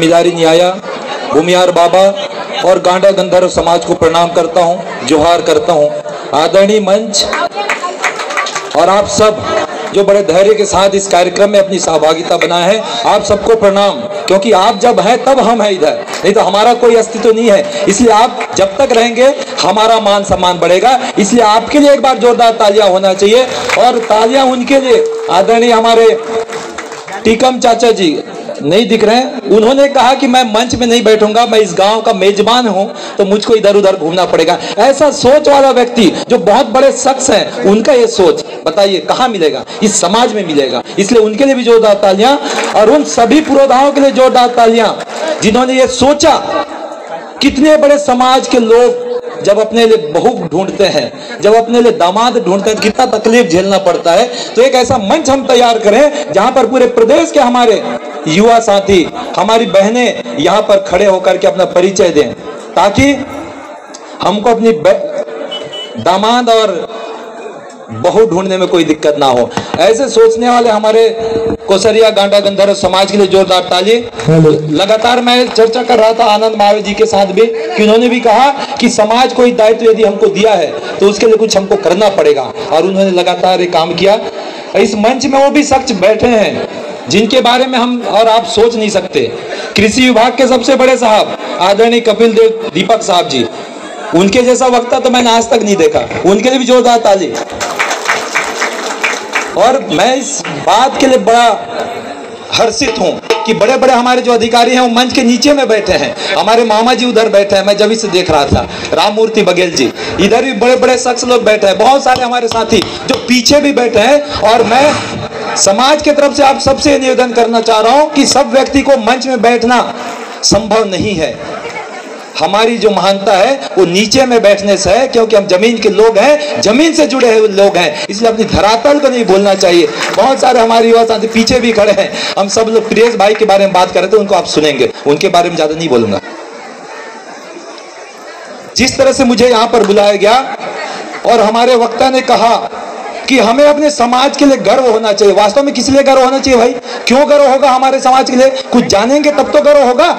जिम्मेदारी निभाया। भूमियार बाबा और गांडा गंधर्व समाज को प्रणाम करता हूँ, जोहार करता हूँ। आदरणीय मंच और आप सब जो बड़े धैर्य के साथ इस कार्यक्रम में अपनी सहभागिता बनाए हैं, आप सबको प्रणाम, क्योंकि आप जब हैं तब हम हैं इधर, नहीं तो हमारा कोई अस्तित्व नहीं है। इसलिए आप जब तक रहेंगे हमारा मान सम्मान बढ़ेगा। इसलिए आपके लिए एक बार जोरदार तालियां होना चाहिए। और तालियां उनके लिए, आदरणीय हमारे टीकम चाचा जी नहीं दिख रहे हैं, उन्होंने कहा कि मैं मंच में नहीं बैठूंगा, मैं इस गांव का मेजबान हूं, तो मुझको इधर उधर घूमना पड़ेगा। ऐसा सोच वाला व्यक्ति जो बहुत बड़े शख्स हैं, उनका ये सोच बताइए कहां मिलेगा? इस समाज में मिलेगा। इसलिए उनके लिए भी जोरदार तालियां, और उन सभी पुरोधाओं के लिए जोरदार तालियां जिन्होंने ये सोचा। कितने बड़े समाज के लोग जब अपने लिए बहू ढूंढते हैं, जब अपने लिए दामाद ढूंढते हैं, कितना तकलीफ झेलना पड़ता है। तो एक ऐसा मंच हम तैयार करें जहां पर पूरे प्रदेश के हमारे युवा साथी, हमारी बहनें यहां पर खड़े होकर के अपना परिचय दें, ताकि हमको अपनी दामाद और बहू ढूंढने में कोई दिक्कत ना हो। ऐसे सोचने वाले हमारे कोसरिया गांडा गंधर्व समाज के लिए जोरदार ताली। लगातार मैं चर्चा कर रहा था आनंद महावीर जी के साथ भी, कि उन्होंने भी कहा कि समाज कोई दायित्व यदि हमको दिया है तो उसके लिए कुछ हमको करना पड़ेगा, और उन्होंने लगातार ये काम किया। इस मंच में वो भी शख्स बैठे हैं जिनके बारे में हम और आप सोच नहीं सकते। कृषि विभाग के सबसे बड़े साहब आदरणीय कपिल देव दीपक साहब जी, उनके जैसा वक्ता तो मैंने आज तक नहीं देखा, उनके लिए भी जोरदार ताली। और मैं इस बात के लिए बड़ा हर्षित हूं कि बड़े बड़े हमारे जो अधिकारी हैं वो मंच के नीचे में बैठे हैं। हमारे मामा जी उधर बैठे हैं, मैं जब से देख रहा था, राम मूर्ति बघेल जी, इधर भी बड़े बड़े शख्स लोग बैठे हैं, बहुत सारे हमारे साथी जो पीछे भी बैठे हैं। और मैं समाज की तरफ से आप सबसे निवेदन करना चाह रहा हूं कि सब व्यक्ति को मंच में बैठना संभव नहीं है। हमारी जो महानता है वो नीचे में बैठने से है, क्योंकि हम जमीन के लोग हैं, जमीन से जुड़े हुए लोग हैं। इसलिए अपनी धरातल को नहीं भूलना चाहिए। बहुत सारे हमारे युवा साथी पीछे भी खड़े हैं। हम सब लोग प्रियेश भाई के बारे में बात कर रहे थे, उनको आप सुनेंगे, उनके बारे में ज्यादा नहीं बोलूंगा। जिस तरह से मुझे यहाँ पर बुलाया गया और हमारे वक्ता ने कहा कि हमें अपने समाज के लिए गर्व होना चाहिए। वास्तव में किस लिए गर्व होना चाहिए भाई? क्यों गर्व होगा हमारे समाज के लिए? कुछ जानेंगे तब तो गर्व होगा,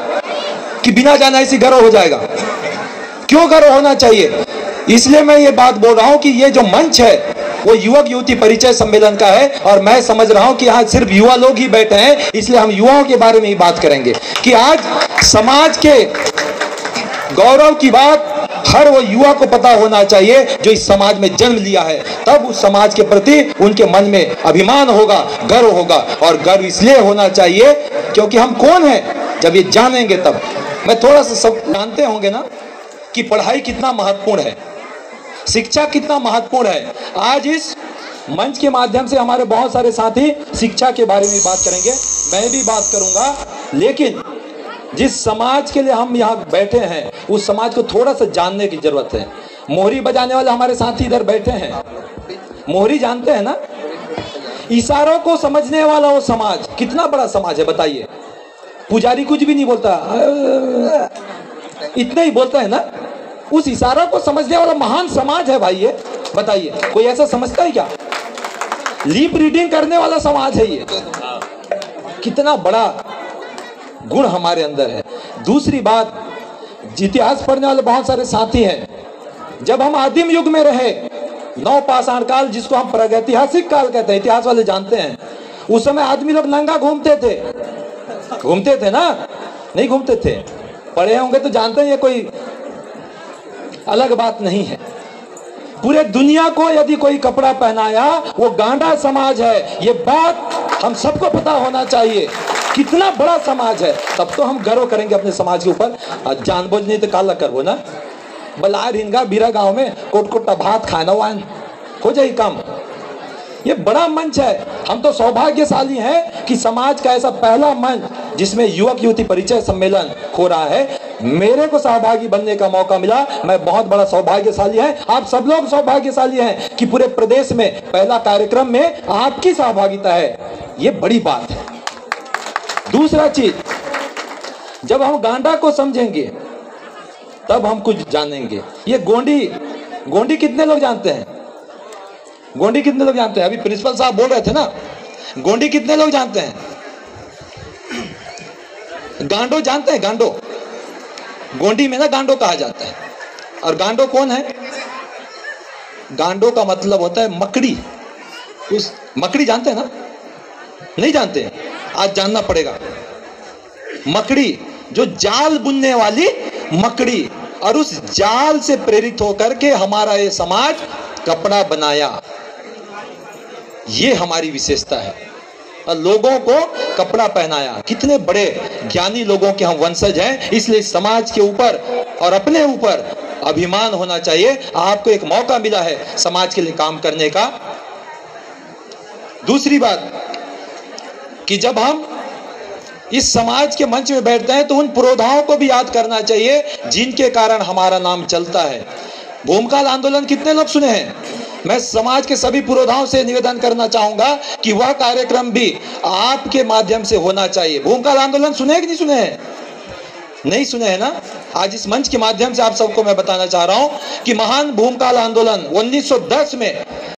कि बिना जाना इसी गर्व हो जाएगा? क्यों गर्व होना चाहिए? इसलिए मैं ये बात बोल रहा हूं कि ये जो मंच है वो युवक युवती परिचय सम्मेलन का है, और मैं समझ रहा हूं कि यहाँ सिर्फ युवा लोग ही बैठे हैं, इसलिए हम युवाओं के बारे में ही बात करेंगे कि आज समाज के गौरव की बात हर वो युवा को पता होना चाहिए जो इस समाज में जन्म लिया है। तब उस समाज के प्रति उनके मन में अभिमान होगा, गर्व होगा। और गर्व इसलिए होना चाहिए क्योंकि हम कौन हैं जब ये जानेंगे तब। मैं थोड़ा सा सब जानते होंगे ना कि पढ़ाई कितना महत्वपूर्ण है, शिक्षा कितना महत्वपूर्ण है। आज इस मंच के माध्यम से हमारे बहुत सारे साथी शिक्षा के बारे में बात करेंगे, मैं भी बात करूंगा। लेकिन जिस समाज के लिए हम यहाँ बैठे हैं उस समाज को थोड़ा सा जानने की जरूरत है। मोहरी बजाने वाले हमारे साथी इधर बैठे हैं, मोहरी जानते हैं ना? इशारों को समझने वाला वो समाज कितना बड़ा समाज है बताइए। पुजारी कुछ भी नहीं बोलता, इतना ही बोलता है ना। उस इशारों को समझने वाला महान समाज है भाई ये, बताइए कोई ऐसा समझता है क्या? लिप रीडिंग करने वाला समाज है ये। कितना बड़ा गुण हमारे अंदर है। दूसरी बात, इतिहास पढ़ने वाले बहुत सारे साथी हैं। जब हम आदिम युग में रहे, नवपाषाण काल जिसको हम प्रागैतिहासिक काल कहते हैं, इतिहास वाले जानते हैं, उस समय आदमी लोग नंगा घूमते थे ना? नहीं घूमते थे? पढ़े होंगे तो जानते हैं, ये कोई अलग बात नहीं है। पूरे दुनिया को यदि कोई कपड़ा पहनाया वो गांडा समाज है, ये बात हम सबको पता होना चाहिए। कितना बड़ा समाज है, तब तो हम गर्व करेंगे अपने समाज के ऊपर। जानबूझ नहीं तो काला करबो ना, बलार हिंगा बीरा गांव में कोट भात खाना वान हो जाए काम। ये बड़ा मंच है। हम तो सौभाग्यशाली हैं कि समाज का ऐसा पहला मंच जिसमें युवक युवती परिचय सम्मेलन हो रहा है, मेरे को सहभागी बनने का मौका मिला। मैं बहुत बड़ा सौभाग्यशाली है, आप सब लोग सौभाग्यशाली हैं कि पूरे प्रदेश में पहला कार्यक्रम में आपकी सहभागिता है। ये बड़ी बात है। दूसरा चीज, जब हम गांडा को समझेंगे तब हम कुछ जानेंगे। ये गोंडी कितने लोग जानते हैं? गोंडी कितने लोग जानते हैं? अभी प्रिंसिपल साहब बोल रहे थे ना, गोंडी कितने लोग जानते हैं? गांडो जानते हैं? गांडो, गोंडी में ना गांडो कहा जाता है। और गांडो कौन है? गांडो का मतलब होता है मकड़ी। उस मकड़ी जानते हैं ना? नहीं जानते? आज जानना पड़ेगा। मकड़ी, जो जाल बुनने वाली मकड़ी, और उस जाल से प्रेरित होकर के हमारा ये समाज कपड़ा बनाया। ये हमारी विशेषता है, और लोगों को कपड़ा पहनाया। कितने बड़े ज्ञानी लोगों के हम वंशज हैं, इसलिए समाज के ऊपर और अपने ऊपर अभिमान होना चाहिए। आपको एक मौका मिला है समाज के लिए काम करने का। दूसरी बात कि जब हम इस समाज के मंच में बैठते हैं तो उन पुरोधाओं को भी याद करना चाहिए जिनके कारण हमारा नाम चलता है। भूमकाल आंदोलन कितने लोग सुने हैं? मैं समाज के सभी पुरोधाओं से निवेदन करना चाहूंगा कि वह कार्यक्रम भी आपके माध्यम से होना चाहिए। भूमकाल आंदोलन सुने कि नहीं सुने हैं? नहीं सुने हैं ना? आज इस मंच के माध्यम से आप सबको मैं बताना चाह रहा हूं कि महान भूमकाल आंदोलन 1910 में